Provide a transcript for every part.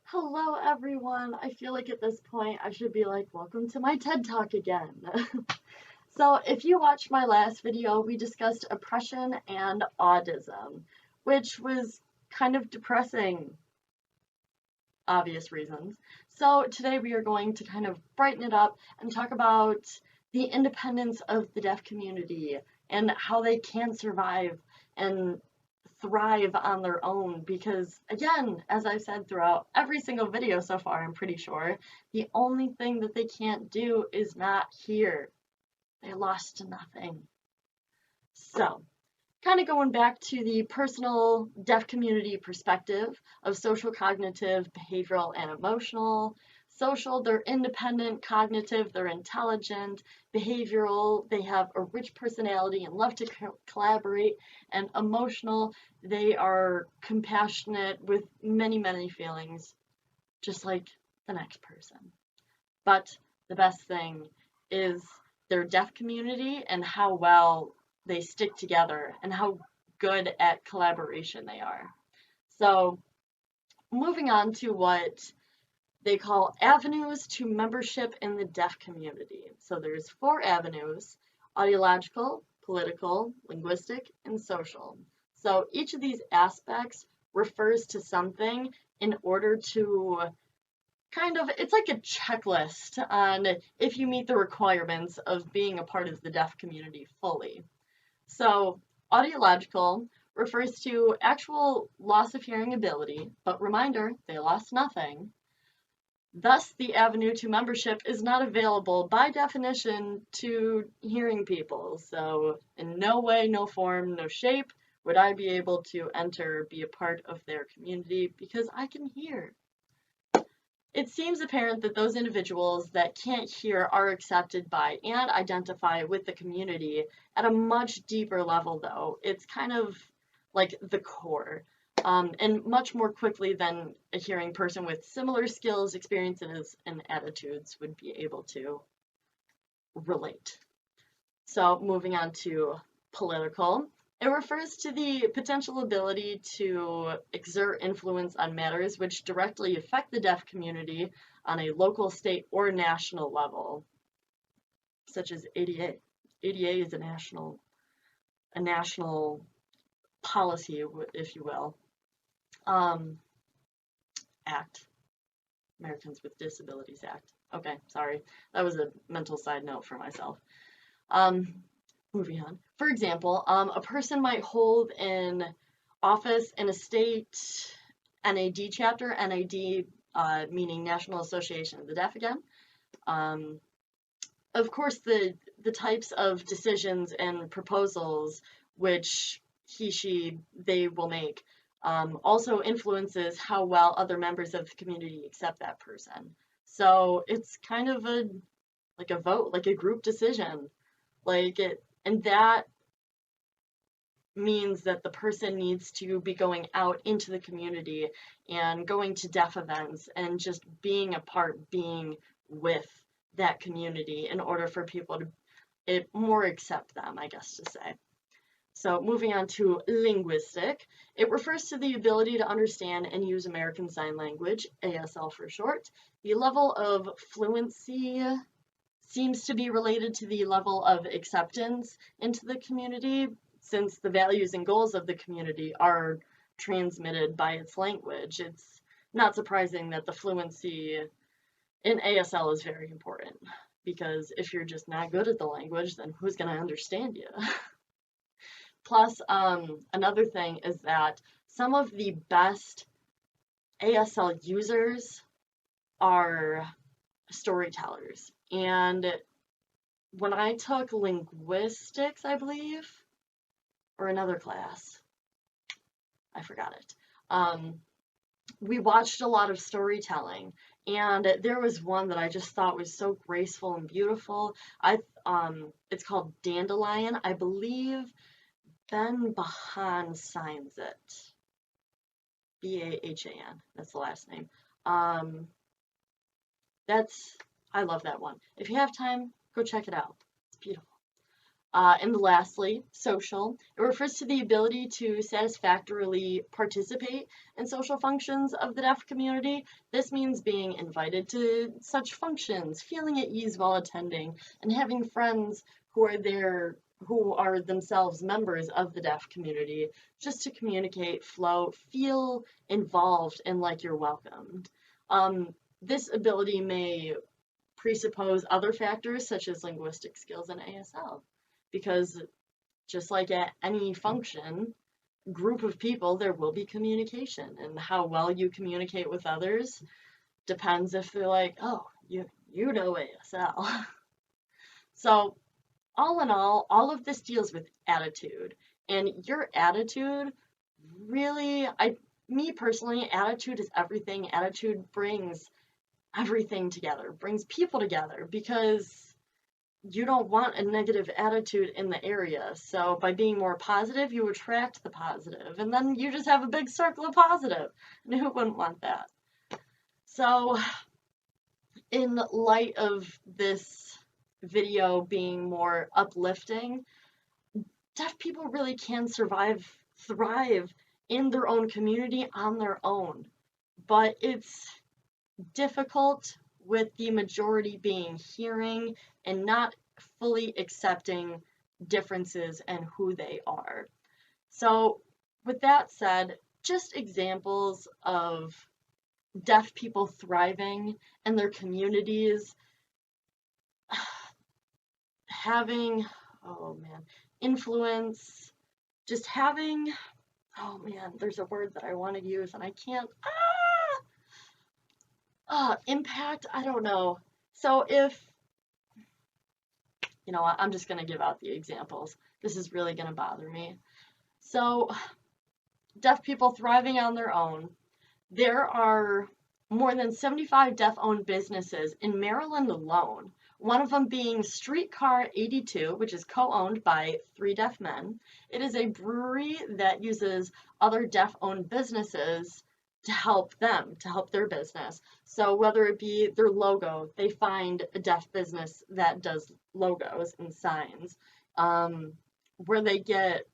Hello, everyone. I feel like at this point I should be like, welcome to my TED Talk again. So, if you watched my last video, we discussed oppression and autism, which was kind of depressing, obvious reasons. So, today we are going to kind of brighten it up and talk about the independence of the deaf community and how they can survive and thrive on their own because, again, as I've said throughout every single video so far, I'm pretty sure, the only thing that they can't do is not hear. They lost to nothing. So, kind of going back to the personal deaf community perspective of social, cognitive, behavioral, and emotional. Social, they're independent, cognitive, they're intelligent, behavioral, they have a rich personality and love to collaborate, and emotional, they are compassionate with many, many feelings, just like the next person. But the best thing is their deaf community and how well they stick together and how good at collaboration they are. So, moving on to what they call avenues to membership in the deaf community. So, there's 4 avenues: audiological, political, linguistic, and social. So, each of these aspects refers to something in order to it's like a checklist on if you meet the requirements of being a part of the deaf community fully. So, audiological refers to actual loss of hearing ability, but reminder, they lost nothing. Thus, the avenue to membership is not available by definition to hearing people. So, in no way, no form, no shape would I be able to enter, be a part of their community because I can hear. It seems apparent that those individuals that can't hear are accepted by and identify with the community at a much deeper level, though. It's kind of like the core, and much more quickly than a hearing person with similar skills, experiences, and attitudes would be able to relate. So, moving on to political. It refers to the potential ability to exert influence on matters which directly affect the deaf community on a local, state, or national level, such as ADA. ADA is a national policy, if you will, act. Americans with Disabilities Act. Okay, sorry. That was a mental side note for myself. Um, Moving on. For example, a person might hold an office in a state NAD chapter, NAD meaning National Association of the Deaf again. Of course, the types of decisions and proposals which they will make also influences how well other members of the community accept that person. So it's kind of a vote, like a group decision. And that means that the person needs to be going out into the community and going to deaf events and just being a part, being with that community in order for people to more accept them, I guess to say. So moving on to linguistic, it refers to the ability to understand and use American Sign Language, ASL for short. The level of fluency seems to be related to the level of acceptance into the community, since the values and goals of the community are transmitted by its language. It's not surprising that the fluency in ASL is very important, because if you're just not good at the language, then who's going to understand you? Plus, another thing is that some of the best ASL users are storytellers. And when I took linguistics, I believe, or another class, I forgot it, we watched a lot of storytelling, and there was one that I just thought was so graceful and beautiful. It's called Dandelion. I believe Ben Bahan signs it. Bahan. That's the last name. I love that one. If you have time, go check it out. It's beautiful. And lastly, social. It refers to the ability to satisfactorily participate in social functions of the deaf community. This means being invited to such functions, feeling at ease while attending, and having friends who are there who are themselves members of the deaf community, just to communicate, flow, feel involved, and like you're welcomed. This ability may presuppose other factors such as linguistic skills and ASL, because just like at any function, group of people, there will be communication, and how well you communicate with others depends if they're like, oh, you know ASL. So all in all of this deals with attitude, and your attitude really, me personally, attitude is everything. Attitude brings everything together, brings people together, because you don't want a negative attitude in the area. So by being more positive, you attract the positive, and then you just have a big circle of positive. And who wouldn't want that? So in light of this video being more uplifting, deaf people really can thrive in their own community on their own. But it's difficult with the majority being hearing and not fully accepting differences and who they are. So with that said, just examples of deaf people thriving in their communities, having, oh man, influence, just having, oh man, there's a word that I want to use and I can't, impact, I don't know. So if, you know what, I'm just going to give out the examples. This is really going to bother me. So deaf people thriving on their own. There are more than 75 deaf-owned businesses in Maryland alone, one of them being Streetcar 82, which is co-owned by 3 deaf men. It is a brewery that uses other deaf-owned businesses to help them, to help their business. So whether it be their logo, they find a deaf business that does logos and signs, where they get,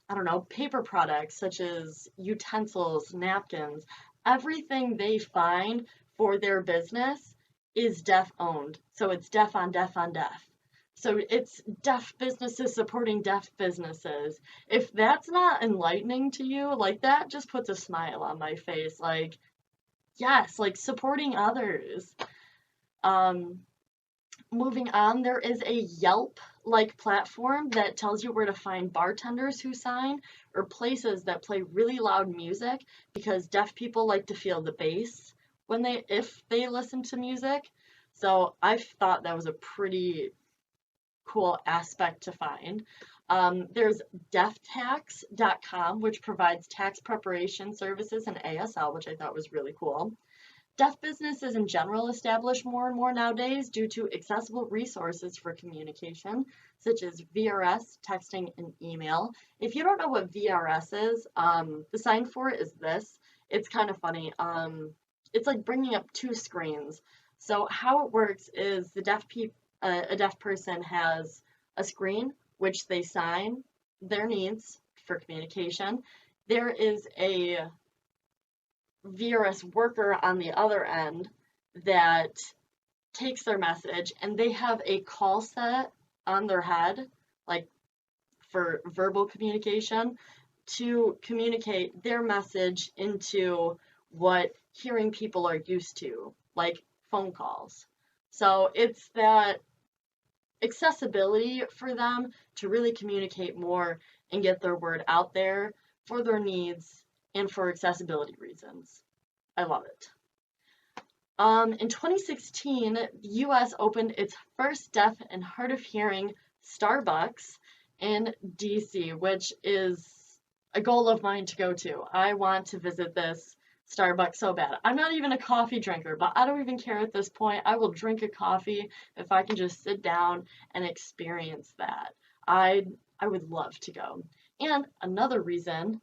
I don't know, paper products such as utensils, napkins. Everything they find for their business is deaf owned. So it's deaf on deaf on deaf. So it's deaf businesses supporting deaf businesses. If that's not enlightening to you, like, that just puts a smile on my face. Like, yes, like supporting others. Moving on, there is a Yelp-like platform that tells you where to find bartenders who sign, or places that play really loud music, because deaf people like to feel the bass if they listen to music. So I thought that was a pretty cool aspect to find. There's deaftax.com, which provides tax preparation services and ASL, which I thought was really cool. Deaf businesses in general establish more and more nowadays due to accessible resources for communication, such as VRS, texting, and email. If you don't know what VRS is, the sign for it is this. It's kind of funny. It's like bringing up 2 screens. So how it works is a deaf person has a screen which they sign their needs for communication. There is a VRS worker on the other end that takes their message, and they have a call set on their head, like for verbal communication, to communicate their message into what hearing people are used to, like phone calls. So it's that accessibility for them to really communicate more and get their word out there for their needs and for accessibility reasons. I love it. In 2016, the US opened its first deaf and hard of hearing Starbucks in DC, which is a goal of mine to go to. I want to visit this Starbucks so bad. I'm not even a coffee drinker, but I don't even care at this point. I will drink a coffee if I can just sit down and experience that. I would love to go. And another reason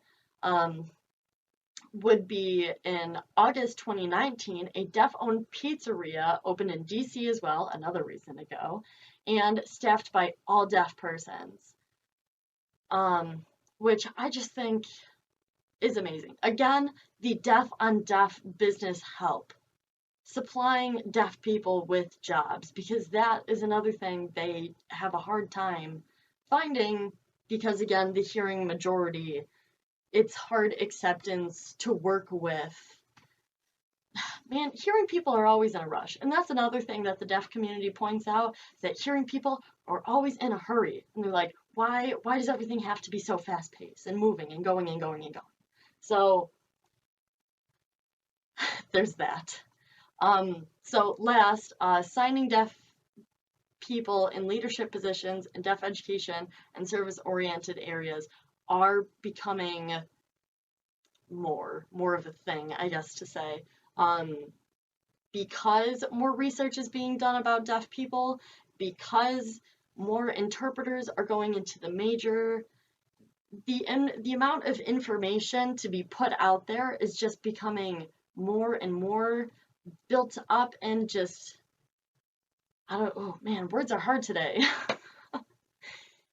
would be in August 2019, a deaf-owned pizzeria opened in DC as well, another reason to go. and staffed by all deaf persons, which I just think is amazing. Again, the deaf on deaf business help, supplying deaf people with jobs, because that is another thing they have a hard time finding, because again, the hearing majority, it's hard acceptance to work with. Man, hearing people are always in a rush. And that's another thing that the deaf community points out, that hearing people are always in a hurry. And they're like, why does everything have to be so fast paced and moving and going and going and going? So there's that. So last, signing deaf people in leadership positions in deaf education and service-oriented areas are becoming more of a thing, I guess to say. Because more research is being done about deaf people, because more interpreters are going into the major, the amount of information to be put out there is just becoming more and more built up, and just, oh man, words are hard today.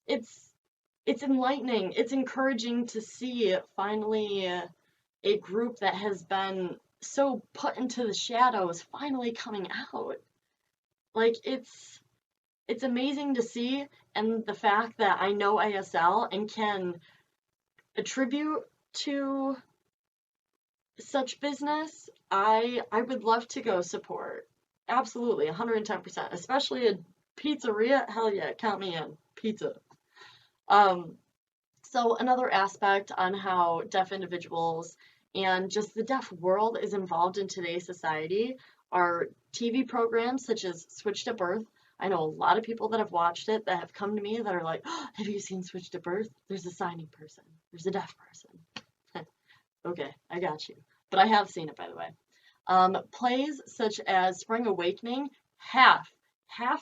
It's enlightening, it's encouraging to see finally a group that has been so put into the shadows finally coming out. Like, it's amazing to see, and the fact that I know ASL and can attribute to such business, I would love to go support. Absolutely, 110%, especially a pizzeria. Hell yeah, count me in. Pizza. So another aspect on how deaf individuals and just the deaf world is involved in today's society are TV programs such as Switched at Birth. I know a lot of people that have watched it that have come to me that are like, oh, have you seen Switched at Birth? There's a signing person. There's a deaf person. Okay, I got you. But I have seen it, by the way. Plays such as Spring Awakening, half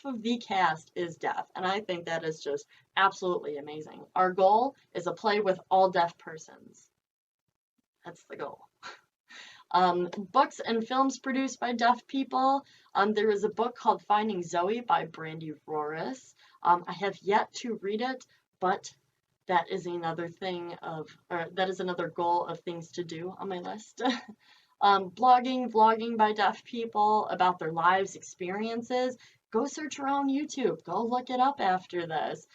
of the cast is deaf, and I think that is just absolutely amazing. Our goal is a play with all deaf persons. That's the goal. Books and films produced by deaf people. There is a book called Finding Zoe by Brandy Rorris. I have yet to read it, but that is another thing that is another goal of things to do on my list. Vlogging by deaf people about their lives, experiences. Go search around YouTube. Go look it up after this.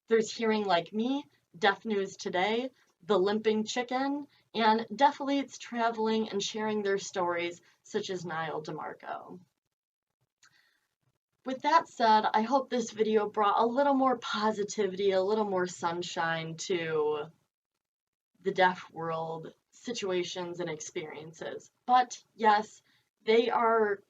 There's Hearing Like Me, Deaf News Today, The Limping Chicken, and Deafleets traveling and sharing their stories, such as Niall DeMarco. With that said, I hope this video brought a little more positivity, a little more sunshine to the deaf world situations and experiences. But yes, they are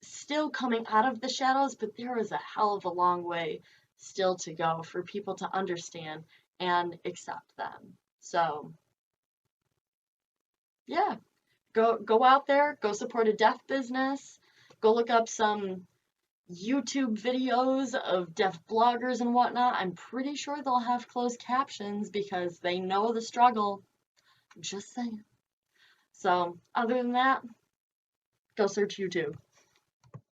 still coming out of the shadows, but there is a hell of a long way still to go for people to understand and accept them. So yeah, go out there, go support a deaf business, go look up some YouTube videos of deaf bloggers and whatnot. I'm pretty sure they'll have closed captions because they know the struggle. I'm just saying. So other than that, go search YouTube.